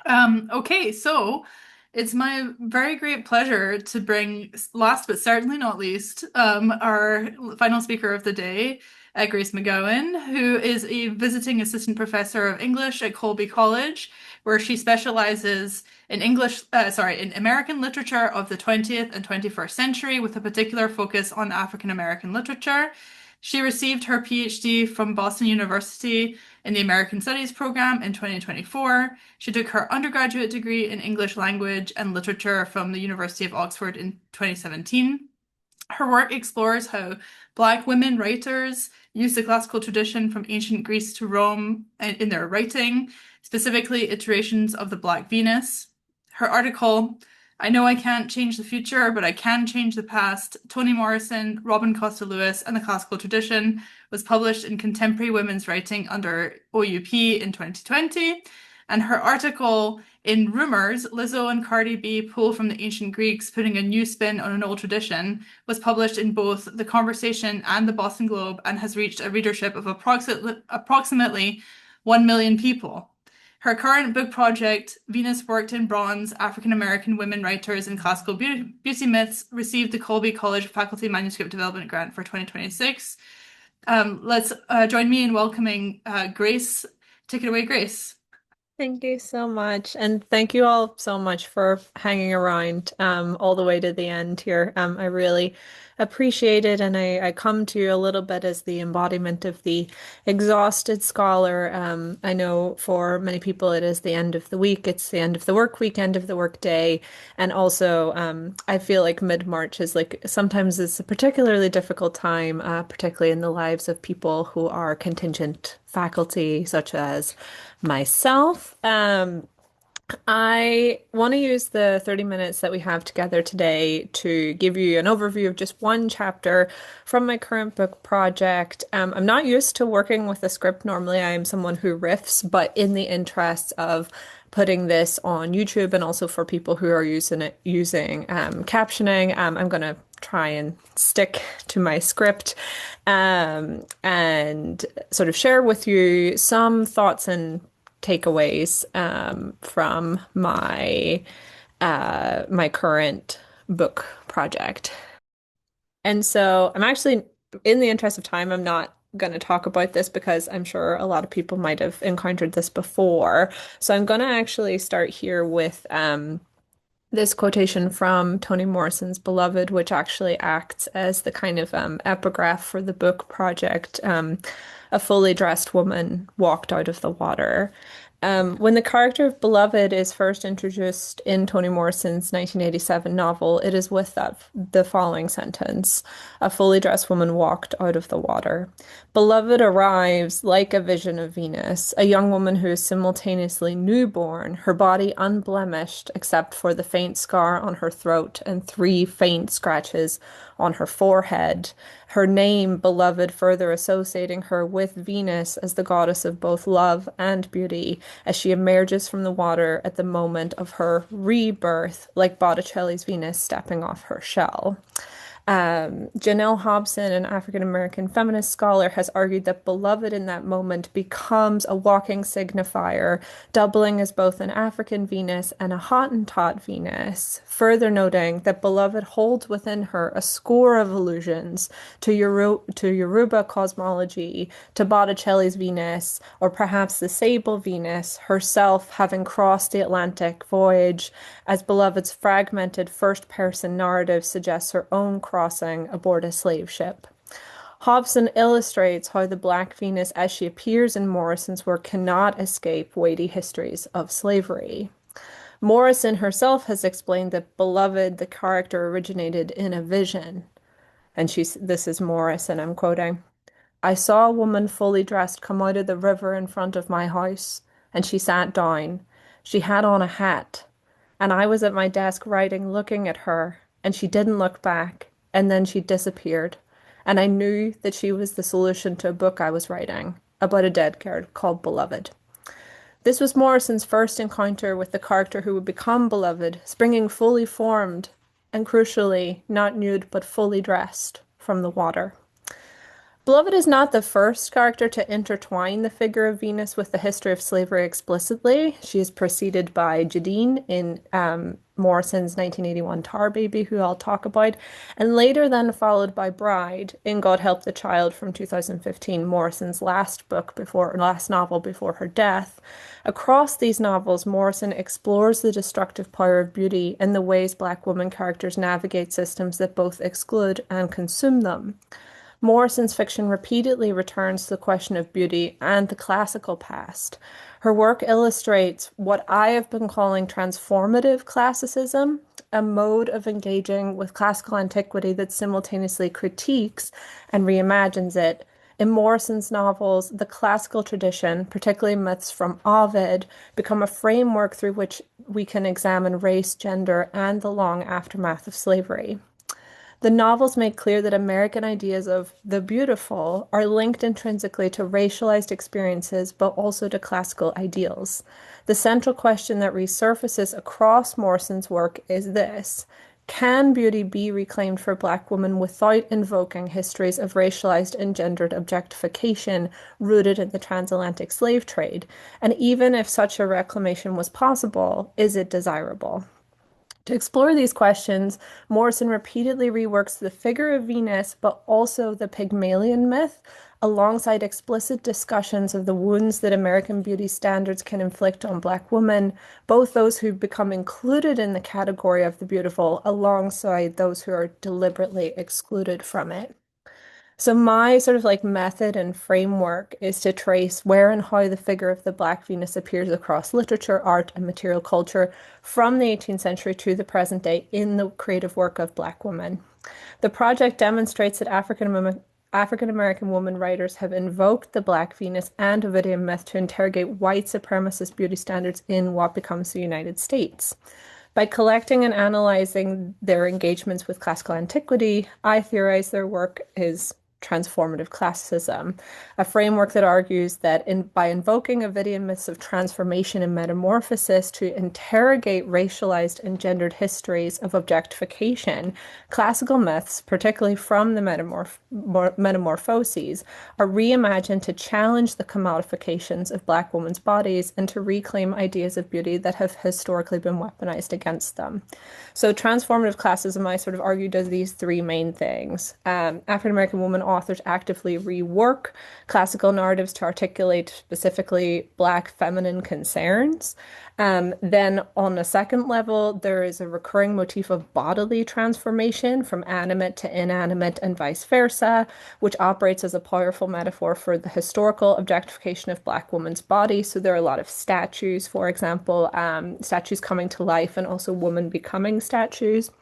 Okay, so it's my very great pleasure to bring, last but certainly not least, our final speaker of the day, Grace McGowan, who is a visiting assistant professor of English at Colby College, where she specializes in in American literature of the 20th and 21st century, with a particular focus on African American literature. She received her PhD from Boston University in the American Studies program in 2024. She took her undergraduate degree in English language and literature from the University of Oxford in 2017. Her work explores how Black women writers use the classical tradition from ancient Greece to Rome in their writing, specifically iterations of the Black Venus. Her article, I Know I Can't Change the Future, but I Can Change the Past, Toni Morrison, Robin Costa-Lewis, and the Classical Tradition, was published in Contemporary Women's Writing under OUP in 2020. And her article in Rumors, Lizzo and Cardi B Pull from the Ancient Greeks, Putting a New Spin on an Old Tradition, was published in both The Conversation and the Boston Globe and has reached a readership of approximately 1 million people. Her current book project, Venus Worked in Bronze, African American Women Writers and Classical Beauty Myths, received the Colby College Faculty Manuscript Development Grant for 2026. Let's join me in welcoming Grace. Take it away, Grace. Thank you so much. And thank you all so much for hanging around all the way to the end here. I really appreciate it. And I come to you a little bit as the embodiment of the exhausted scholar. I know for many people it is the end of the week, it's the end of the work week, end of the work day. And also, I feel like mid-March is like sometimes it's a particularly difficult time, particularly in the lives of people who are contingent faculty, such as myself. I want to use the 30 minutes that we have together today to give you an overview of just one chapter from my current book project. I'm not used to working with a script. Normally, I am someone who riffs, but in the interest of putting this on YouTube and also for people who are using captioning, I'm going to try and stick to my script and sort of share with you some thoughts and takeaways from my current book project. And so I'm actually, in the interest of time, I'm not going to talk about this because I'm sure a lot of people might have encountered this before. So I'm going to actually start here with this quotation from Toni Morrison's Beloved, which actually acts as the kind of epigraph for the book project. A fully dressed woman walked out of the water. When the character of Beloved is first introduced in Toni Morrison's 1987 novel, it is with the following sentence: A fully dressed woman walked out of the water. Beloved arrives like a vision of Venus, a young woman who is simultaneously newborn, her body unblemished except for the faint scar on her throat and three faint scratches on her forehead. Her name, Beloved, further associating her with Venus as the goddess of both love and beauty, as she emerges from the water at the moment of her rebirth, like Botticelli's Venus stepping off her shell. Janelle Hobson, an African-American feminist scholar, has argued that Beloved in that moment becomes a walking signifier, doubling as both an African Venus and a Hottentot Venus, further noting that Beloved holds within her a score of allusions to Yoruba cosmology, to Botticelli's Venus, or perhaps the Sable Venus, herself having crossed the Atlantic voyage, as Beloved's fragmented first-person narrative suggests her own crossing aboard a slave ship. Hobson illustrates how the Black Venus, as she appears in Morrison's work, cannot escape weighty histories of slavery. Morrison herself has explained that Beloved, the character, originated in a vision. And this is Morrison, I'm quoting. I saw a woman fully dressed come out of the river in front of my house, and she sat down. She had on a hat, and I was at my desk writing, looking at her, and she didn't look back, and then she disappeared. And I knew that she was the solution to a book I was writing about a dead girl called Beloved. This was Morrison's first encounter with the character who would become Beloved, springing fully formed and, crucially, not nude but fully dressed from the water. Beloved is not the first character to intertwine the figure of Venus with the history of slavery explicitly. She is preceded by Jadine in Morrison's 1981 Tar Baby, who I'll talk about, and later then followed by Bride in God Help the Child from 2015, Morrison's last novel before her death. Across these novels, Morrison explores the destructive power of beauty and the ways Black woman characters navigate systems that both exclude and consume them. Morrison's fiction repeatedly returns to the question of beauty and the classical past. Her work illustrates what I have been calling transformative classicism, a mode of engaging with classical antiquity that simultaneously critiques and reimagines it. In Morrison's novels, the classical tradition, particularly myths from Ovid, become a framework through which we can examine race, gender, and the long aftermath of slavery. The novels make clear that American ideas of the beautiful are linked intrinsically to racialized experiences, but also to classical ideals. The central question that resurfaces across Morrison's work is this: can beauty be reclaimed for Black women without invoking histories of racialized and gendered objectification rooted in the transatlantic slave trade? And even if such a reclamation was possible, is it desirable? To explore these questions, Morrison repeatedly reworks the figure of Venus, but also the Pygmalion myth, alongside explicit discussions of the wounds that American beauty standards can inflict on Black women, both those who become included in the category of the beautiful, alongside those who are deliberately excluded from it. So my sort of like method and framework is to trace where and how the figure of the Black Venus appears across literature, art, and material culture from the 18th century to the present day in the creative work of Black women. The project demonstrates that African American women writers have invoked the Black Venus and Ovidian myth to interrogate white supremacist beauty standards in what becomes the United States. By collecting and analyzing their engagements with classical antiquity, I theorize their work is transformative classicism, a framework that argues that by invoking Ovidian myths of transformation and metamorphosis to interrogate racialized and gendered histories of objectification, classical myths, particularly from the metamorphoses, are reimagined to challenge the commodifications of Black women's bodies and to reclaim ideas of beauty that have historically been weaponized against them. So transformative classism, I sort of argue, does these three main things. African American women authors actively rework classical narratives to articulate specifically Black feminine concerns. Then on a second level, there is a recurring motif of bodily transformation from animate to inanimate and vice versa, which operates as a powerful metaphor for the historical objectification of Black women's body. So there are a lot of statues, for example, statues coming to life and also women becoming statues.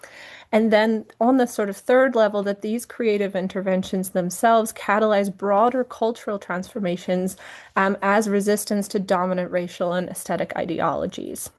And then on the sort of third level, that these creative interventions themselves catalyze broader cultural transformations as resistance to dominant racial and aesthetic ideologies.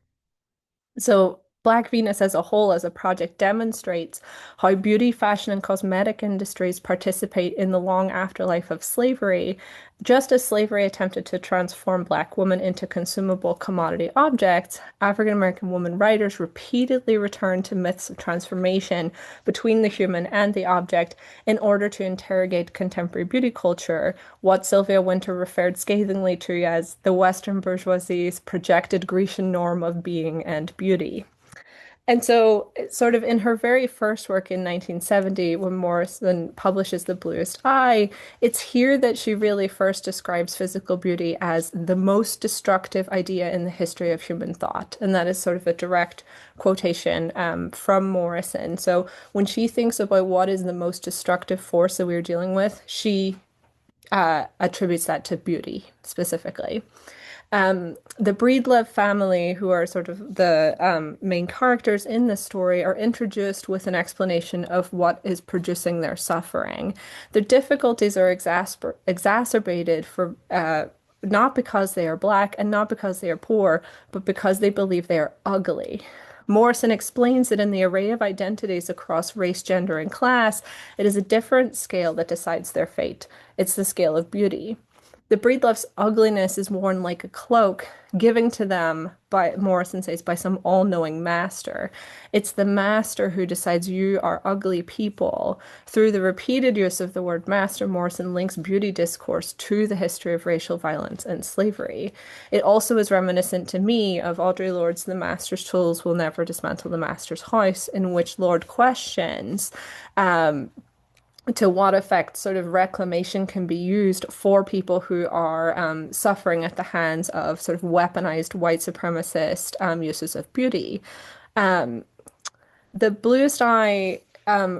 So Black Venus as a whole, as a project, demonstrates how beauty, fashion, and cosmetic industries participate in the long afterlife of slavery, just as slavery attempted to transform Black women into consumable commodity objects. African American women writers repeatedly return to myths of transformation between the human and the object in order to interrogate contemporary beauty culture, what Sylvia Wynter referred scathingly to as the Western bourgeoisie's projected Grecian norm of being and beauty. And so, sort of in her very first work in 1970, when Morrison publishes The Bluest Eye, it's here that she really first describes physical beauty as the most destructive idea in the history of human thought. And that is sort of a direct quotation from Morrison. So, when she thinks about what is the most destructive force that we're dealing with, she attributes that to beauty specifically. The Breedlove family, who are sort of the main characters in this story, are introduced with an explanation of what is producing their suffering. Their difficulties are exacerbated for not because they are Black and not because they are poor, but because they believe they are ugly. Morrison explains that in the array of identities across race, gender, and class, it is a different scale that decides their fate. It's the scale of beauty. The Breedlove's ugliness is worn like a cloak, giving to them by Morrison says by some all-knowing master. It's the master who decides you are ugly people. Through the repeated use of the word master, Morrison links beauty discourse to the history of racial violence and slavery. It also is reminiscent to me of Audre Lorde's The Master's Tools Will Never Dismantle the Master's House, in which Lorde questions um, to what effect sort of reclamation can be used for people who are suffering at the hands of sort of weaponized white supremacist uses of beauty. Um, the Bluest Eye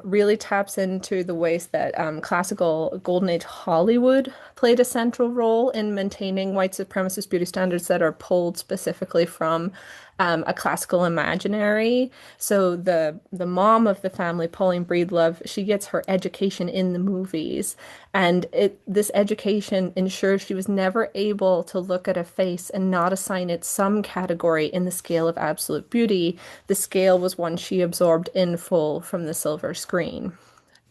really taps into the ways that classical Golden Age Hollywood played a central role in maintaining white supremacist beauty standards that are pulled specifically from a classical imaginary. So the mom of the family, Pauline Breedlove, she gets her education in the movies, and this education ensures she was never able to look at a face and not assign it some category in the scale of absolute beauty. The scale was one she absorbed in full from the silver screen.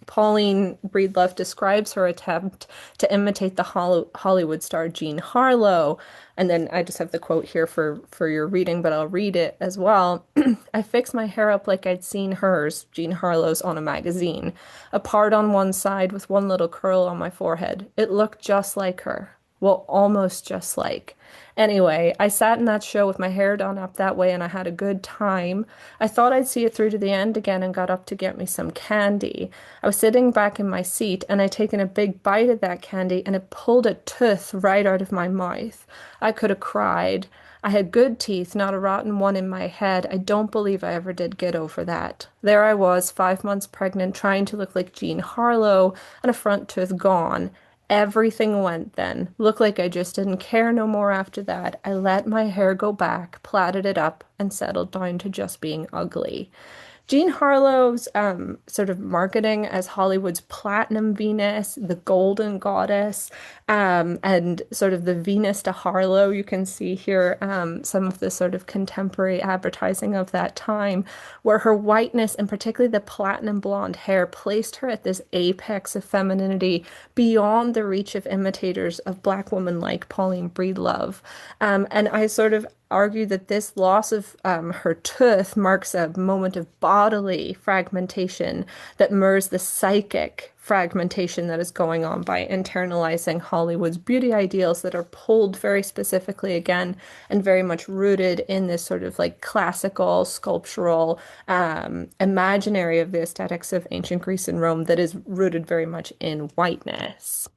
Pauline Breedlove describes her attempt to imitate the Hollywood star Jean Harlow. And then I just have the quote here for your reading, but I'll read it as well. I fixed my hair up like I'd seen hers, Jean Harlow's, on a magazine, apart on one side with one little curl on my forehead. It looked just like her. Well, almost just like. Anyway, I sat in that show with my hair done up that way and I had a good time. I thought I'd see it through to the end again and got up to get me some candy. I was sitting back in my seat and I'd taken a big bite of that candy and it pulled a tooth right out of my mouth. I could have cried. I had good teeth, not a rotten one in my head. I don't believe I ever did get over that. There I was, 5 months pregnant, trying to look like Jean Harlow and a front tooth gone. Everything went then. Looked like I just didn't care no more after that. I let my hair go back, plaited it up, and settled down to just being ugly. Jean Harlow's sort of marketing as Hollywood's platinum Venus, the golden goddess, and sort of the Venus to Harlow. You can see here some of the sort of contemporary advertising of that time, where her whiteness and particularly the platinum blonde hair placed her at this apex of femininity beyond the reach of imitators of Black women like Pauline Breedlove. And I sort of argue that this loss of her tooth marks a moment of bodily fragmentation that mirrors the psychic fragmentation that is going on by internalizing Hollywood's beauty ideals that are pulled very specifically again and very much rooted in this sort of like classical, sculptural imaginary of the aesthetics of ancient Greece and Rome that is rooted very much in whiteness.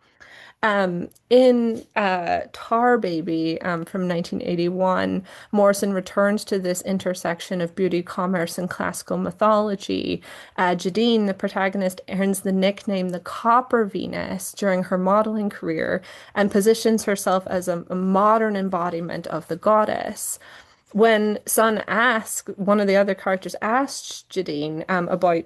In Tar Baby from 1981, Morrison returns to this intersection of beauty, commerce, and classical mythology. Jadine, the protagonist, earns the nickname the Copper Venus during her modeling career and positions herself as a modern embodiment of the goddess. When Sun asks, one of the other characters asked Jadine about,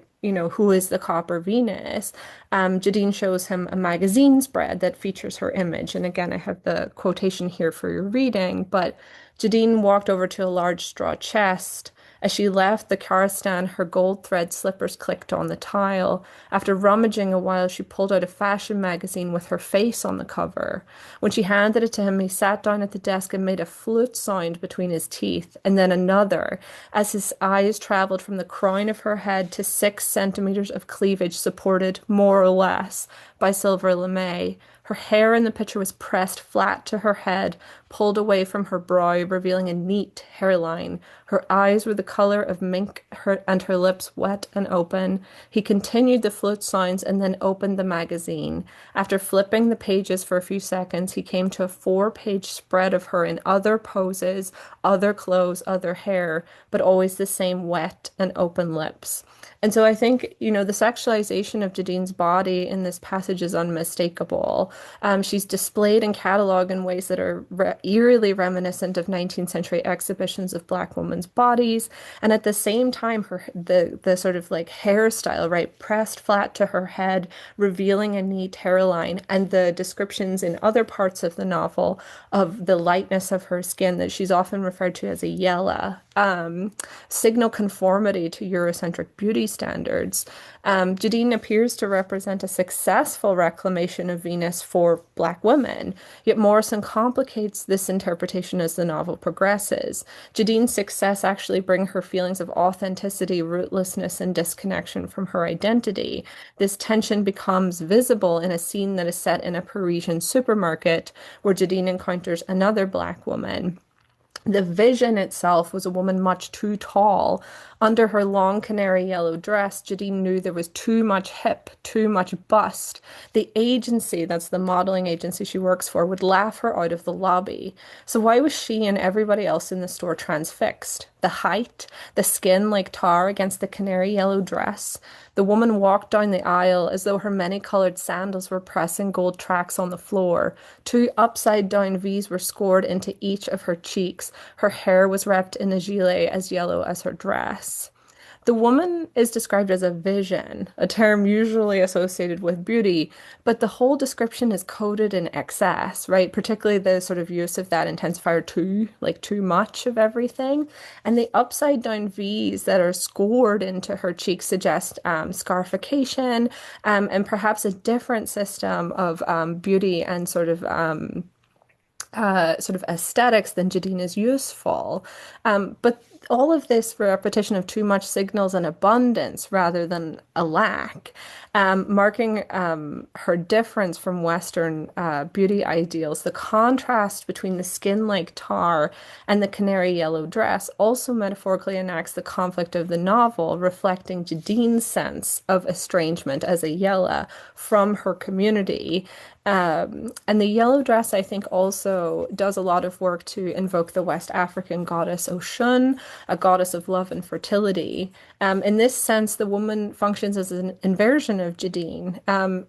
who is the Copper Venus, Jadine shows him a magazine spread that features her image. And again, I have the quotation here for your reading, but Jadine walked over to a large straw chest. As she left the car stand, her gold thread slippers clicked on the tile. After rummaging a while, she pulled out a fashion magazine with her face on the cover. When she handed it to him, he sat down at the desk and made a flute sound between his teeth, and then another, as his eyes traveled from the crown of her head to 6 centimeters of cleavage supported, more or less, by silver lame. Her hair in the picture was pressed flat to her head, pulled away from her brow, revealing a neat hairline. Her eyes were the color of mink and her lips wet and open. He continued the flute sounds and then opened the magazine. After flipping the pages for a few seconds, he came to a 4-page spread of her in other poses, other clothes, other hair, but always the same wet and open lips. And so I think, the sexualization of Jadine's body in this passage is unmistakable. She's displayed in catalog in ways that are eerily reminiscent of 19th century exhibitions of Black women's bodies. And at the same time, the sort of like hairstyle, right, pressed flat to her head, revealing a neat hairline, and the descriptions in other parts of the novel of the lightness of her skin that she's often referred to as a yella, signal conformity to Eurocentric beauty standards. Jadine appears to represent a successful reclamation of Venus existence for Black women. Yet Morrison complicates this interpretation as the novel progresses. Jadine's success actually brings her feelings of authenticity, rootlessness, and disconnection from her identity. This tension becomes visible in a scene that is set in a Parisian supermarket where Jadine encounters another Black woman. The vision itself was a woman much too tall. Under her long canary yellow dress, Jadine knew there was too much hip, too much bust. The agency, that's the modeling agency she works for, would laugh her out of the lobby. So why was she and everybody else in the store transfixed? The height, the skin like tar against the canary yellow dress. The woman walked down the aisle as though her many-colored sandals were pressing gold tracks on the floor. Two upside-down V's were scored into each of her cheeks. Her hair was wrapped in a gilet as yellow as her dress. The woman is described as a vision, a term usually associated with beauty, but the whole description is coded in excess, right? Particularly the sort of use of that intensifier too, like too much of everything. And the upside down V's that are scored into her cheeks suggest scarification and perhaps a different system of beauty and sort of aesthetics than Jadine is useful. But all of this repetition of too much signals an abundance rather than a lack, marking her difference from Western beauty ideals. The contrast between the skin like tar and the canary yellow dress also metaphorically enacts the conflict of the novel, reflecting Jadine's sense of estrangement as a Yella from her community. And the yellow dress, I think, also does a lot of work to invoke the West African goddess Oshun, a goddess of love and fertility. In this sense, the woman functions as an inversion of Jadine,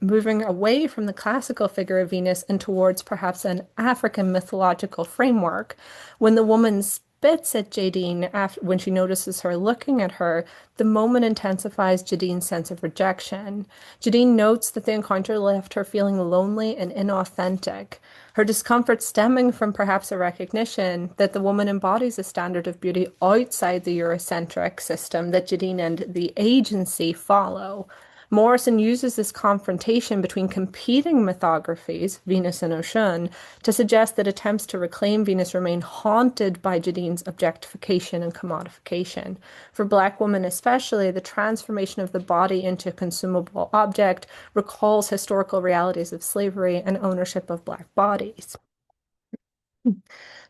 moving away from the classical figure of Venus and towards perhaps an African mythological framework. When the woman spits at Jadine after, when she notices her looking at her, the moment intensifies Jadine's sense of rejection. Jadine notes that the encounter left her feeling lonely and inauthentic, her discomfort stemming from perhaps a recognition that the woman embodies a standard of beauty outside the Eurocentric system that Jadine and the agency follow. Morrison uses this confrontation between competing mythographies, Venus and Oshun, to suggest that attempts to reclaim Venus remain haunted by Jadine's objectification and commodification. For Black women especially, the transformation of the body into a consumable object recalls historical realities of slavery and ownership of Black bodies.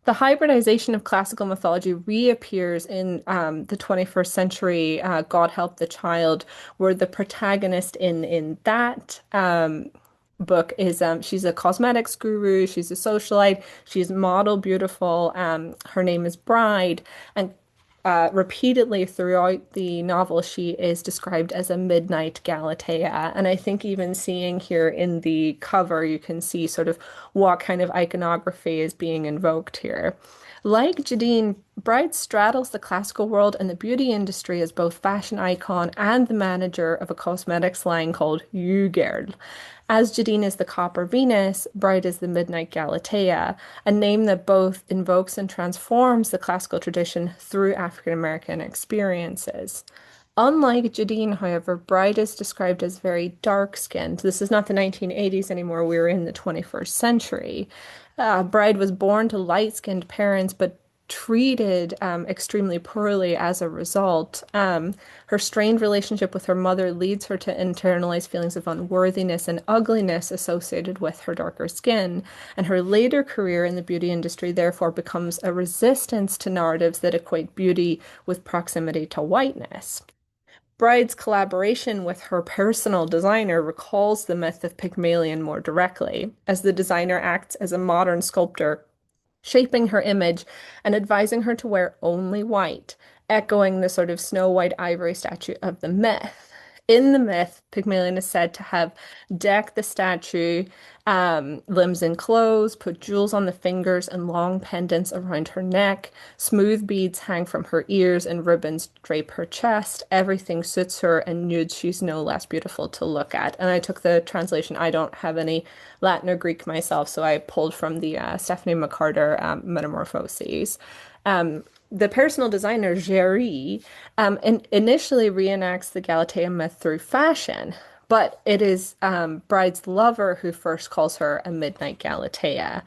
The hybridization of classical mythology reappears in the 21st century, God Help the Child, where the protagonist in that book is she's a cosmetics guru, she's a socialite, she's model beautiful, her name is Bride, and repeatedly throughout the novel, she is described as a midnight Galatea. And I think even seeing here in the cover, you can see sort of what kind of iconography is being invoked here. Like Jadine, Bride straddles the classical world and the beauty industry as both fashion icon and the manager of a cosmetics line called You Girl. As Jadine is the Copper Venus, Bride is the Midnight Galatea, a name that both invokes and transforms the classical tradition through African American experiences. Unlike Jadine, however, Bride is described as very dark-skinned. This is not the 1980s anymore, we're in the 21st century. Bride was born to light-skinned parents, but treated extremely poorly as a result. Her strained relationship with her mother leads her to internalize feelings of unworthiness and ugliness associated with her darker skin, and her later career in the beauty industry therefore becomes a resistance to narratives that equate beauty with proximity to whiteness. Bride's collaboration with her personal designer recalls the myth of Pygmalion more directly, as the designer acts as a modern sculptor shaping her image and advising her to wear only white, echoing the sort of Snow White ivory statue of the myth. In the myth, Pygmalion is said to have decked the statue, limbs in clothes, put jewels on the fingers and long pendants around her neck. Smooth beads hang from her ears and ribbons drape her chest. Everything suits her, and nude she's no less beautiful to look at. And I took the translation. I don't have any Latin or Greek myself, so I pulled from the Stephanie McCarter Metamorphoses. The personal designer, Jerry, initially reenacts the Galatea myth through fashion, But it is Bride's lover who first calls her a midnight Galatea.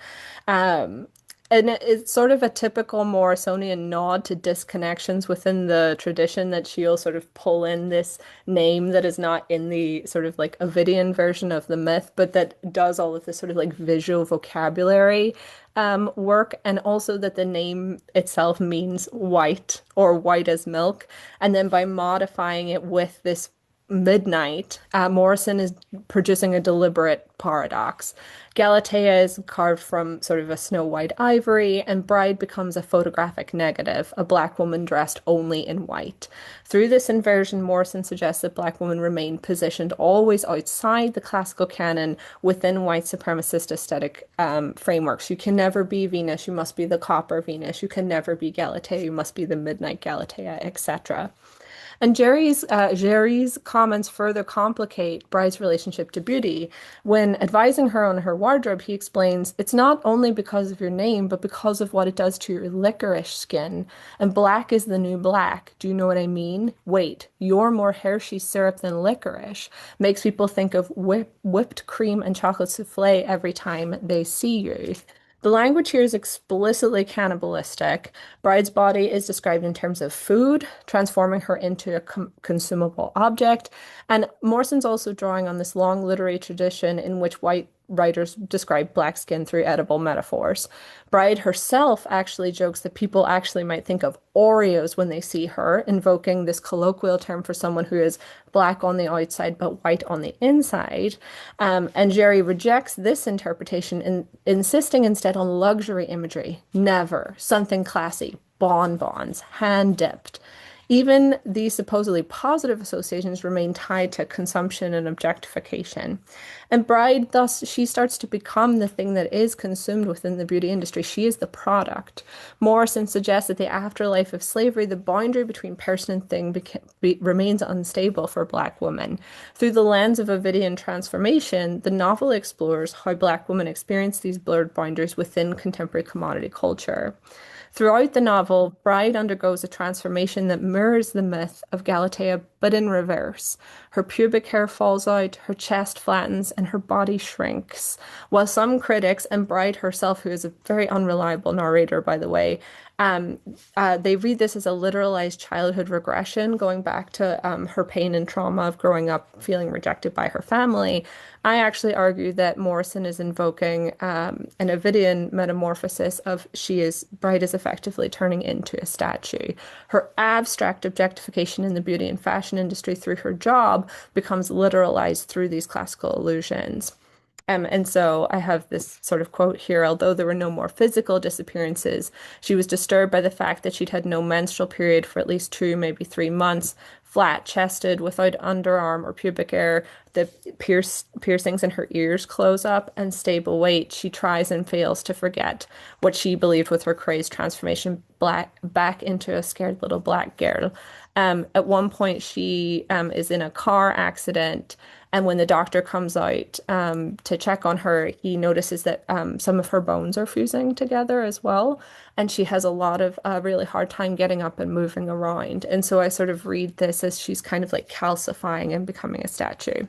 Um, and it's sort of a typical Morrisonian nod to disconnections within the tradition that she'll sort of pull in this name that is not in the sort of like Ovidian version of the myth, but that does all of this sort of like visual vocabulary work, and also that the name itself means white or white as milk. And then by modifying it with this midnight, Morrison is producing a deliberate paradox. Galatea is carved from sort of a snow white ivory, and Bride becomes a photographic negative, a black woman dressed only in white. Through this inversion, Morrison suggests that black women remain positioned always outside the classical canon within white supremacist aesthetic frameworks. You can never be Venus, you must be the copper Venus. You can never be Galatea, you must be the midnight Galatea, etc. And Jerry's comments further complicate Bride's relationship to beauty. When advising her on her wardrobe, he explains, "It's not only because of your name, but because of what it does to your licorice skin. And black is the new black. Do you know what I mean? Wait, you're more Hershey syrup than licorice. Makes people think of whipped cream and chocolate souffle every time they see you." The language here is explicitly cannibalistic. Bride's body is described in terms of food, transforming her into a consumable object. And Morrison's also drawing on this long literary tradition in which white writers describe black skin through edible metaphors. Bride herself actually jokes that people actually might think of Oreos when they see her, invoking this colloquial term for someone who is black on the outside but white on the inside. And Jerry rejects this interpretation, insisting instead on luxury imagery. Never. Something classy. Bonbons. Hand dipped. Even these supposedly positive associations remain tied to consumption and objectification. And Bride, thus, she starts to become the thing that is consumed within the beauty industry. She is the product. Morrison suggests that the afterlife of slavery, the boundary between person and thing, remains unstable for Black women. Through the lens of Ovidian transformation, the novel explores how Black women experience these blurred boundaries within contemporary commodity culture. Throughout the novel, Bride undergoes a transformation that mirrors the myth of Galatea, but in reverse. Her pubic hair falls out, her chest flattens, and her body shrinks. While some critics, and Bride herself, who is a very unreliable narrator, by the way, um, they read this as a literalized childhood regression, going back to her pain and trauma of growing up feeling rejected by her family. I actually argue that Morrison is invoking an Ovidian metamorphosis of Bride is effectively turning into a statue. Her abstract objectification in the beauty and fashion industry through her job becomes literalized through these classical illusions. And so I have this sort of quote here. Although there were no more physical disappearances, she was disturbed by the fact that she'd had no menstrual period for at least 2, maybe 3 months, flat-chested, without underarm or pubic hair. The piercings in her ears close up, and stable weight. She tries and fails to forget what she believed with her crazed transformation back into a scared little black girl. At one point, she is in a car accident, and when the doctor comes out to check on her, he notices that some of her bones are fusing together as well. And she has a lot of really hard time getting up and moving around. And so I sort of read this as she's kind of like calcifying and becoming a statue.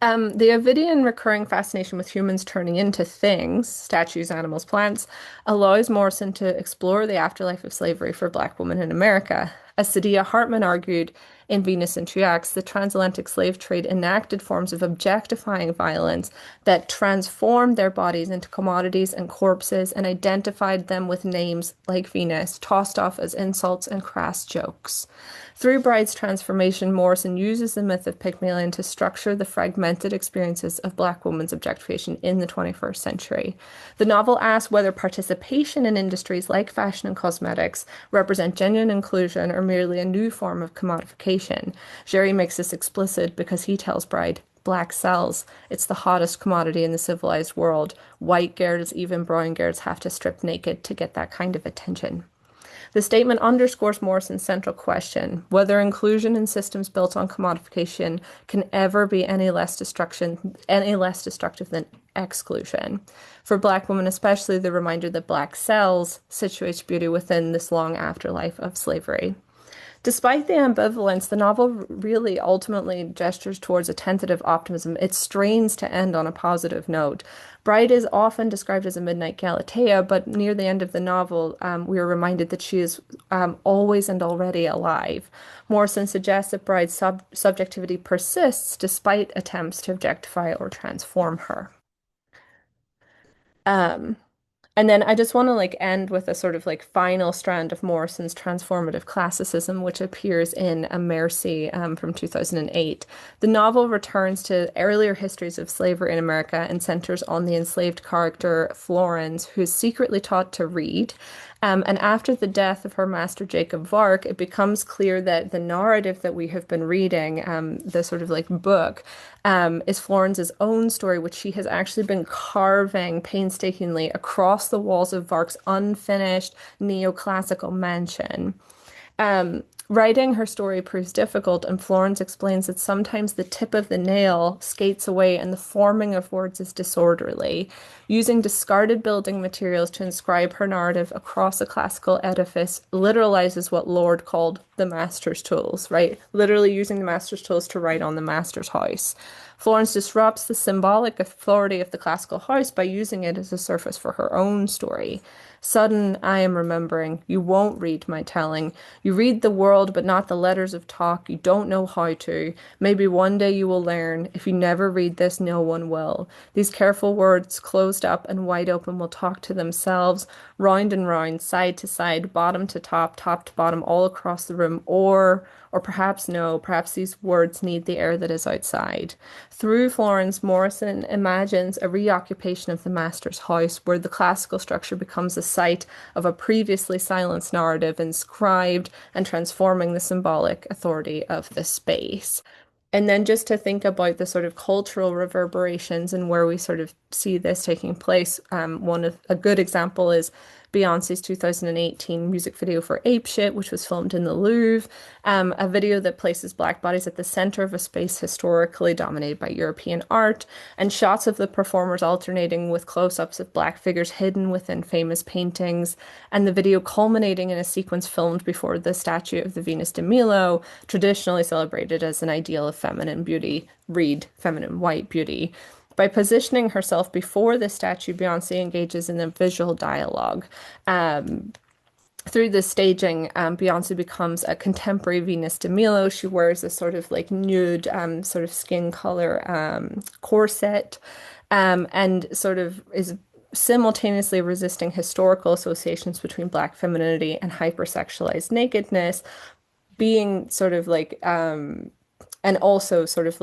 The Ovidian recurring fascination with humans turning into things, statues, animals, plants, allows Morrison to explore the afterlife of slavery for Black women in America. As Sadia Hartman argued in Venus in Two Acts, the transatlantic slave trade enacted forms of objectifying violence that transformed their bodies into commodities and corpses and identified them with names like Venus, tossed off as insults and crass jokes. Through Bride's transformation, Morrison uses the myth of Pygmalion to structure the fragmented experiences of Black women's objectification in the 21st century. The novel asks whether participation in industries like fashion and cosmetics represent genuine inclusion or merely a new form of commodification. Jerry makes this explicit because he tells Bride, "Black sells. It's the hottest commodity in the civilized world. White girls, even brown girls, have to strip naked to get that kind of attention." The statement underscores Morrison's central question, whether inclusion in systems built on commodification can ever be any less destructive than exclusion. For Black women especially, the reminder that black cells situates beauty within this long afterlife of slavery. Despite the ambivalence, the novel really ultimately gestures towards a tentative optimism. It strains to end on a positive note. Bride is often described as a midnight Galatea, but near the end of the novel, we are reminded that she is always and already alive. Morrison suggests that Bride's subjectivity persists despite attempts to objectify or transform her. Um, and then I just want to end with a sort of final strand of Morrison's transformative classicism, which appears in A Mercy from 2008. The novel returns to earlier histories of slavery in America and centers on the enslaved character Florence, who is secretly taught to read. And after the death of her master Jacob Vark, it becomes clear that the narrative that we have been reading, the sort of book, is Florence's own story, which she has actually been carving painstakingly across the walls of Vark's unfinished neoclassical mansion. Writing her story proves difficult, and Florence explains that sometimes the tip of the nail skates away and the forming of words is disorderly. Using discarded building materials to inscribe her narrative across a classical edifice literalizes what Lord called the master's tools, right? Literally using the master's tools to write on the master's house. Florence disrupts the symbolic authority of the classical house by using it as a surface for her own story. Sudden, I am remembering, you won't read my telling. You read the world, but not the letters of talk. You don't know how to. Maybe one day you will learn. If you never read this, no one will. These careful words, closed up and wide open, will talk to themselves, round and round, side to side, bottom to top to bottom, all across the room, or perhaps no, perhaps these words need the air that is outside. Through Florence, Morrison imagines a reoccupation of the master's house where the classical structure becomes a site of a previously silenced narrative, inscribed and transforming the symbolic authority of the space. And then just to think about the sort of cultural reverberations and where we sort of see this taking place, a good example is Beyonce's 2018 music video for Ape Shit, which was filmed in the Louvre, a video that places black bodies at the center of a space historically dominated by European art, and shots of the performers alternating with close-ups of black figures hidden within famous paintings, and the video culminating in a sequence filmed before the statue of the Venus de Milo, traditionally celebrated as an ideal of feminine beauty, read feminine white beauty. By positioning herself before the statue, Beyonce engages in a visual dialogue. Through this staging, Beyonce becomes a contemporary Venus de Milo. She wears a sort of nude, sort of skin color corset, and sort of is simultaneously resisting historical associations between Black femininity and hypersexualized nakedness, being sort of and also sort of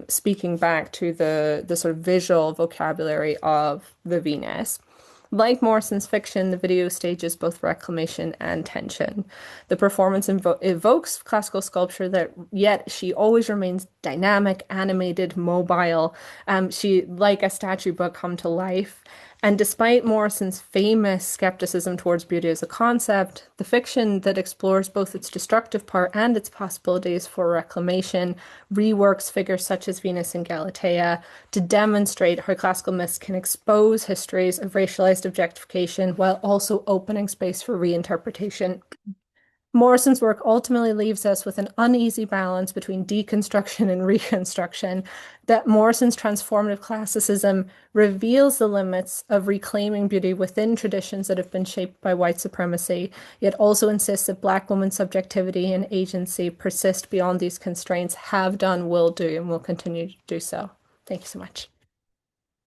speaking back to the sort of visual vocabulary of the Venus. Like Morrison's fiction, the video stages both reclamation and tension. The performance evokes classical sculpture that yet she always remains dynamic, animated, mobile. She, like a statue but come to life. And despite Morrison's famous skepticism towards beauty as a concept, the fiction that explores both its destructive part and its possibilities for reclamation reworks figures such as Venus and Galatea to demonstrate how classical myths can expose histories of racialized objectification while also opening space for reinterpretation. Morrison's work ultimately leaves us with an uneasy balance between deconstruction and reconstruction. That Morrison's transformative classicism reveals the limits of reclaiming beauty within traditions that have been shaped by white supremacy, yet also insists that Black women's subjectivity and agency persist beyond these constraints, have done, will do, and will continue to do so. Thank you so much.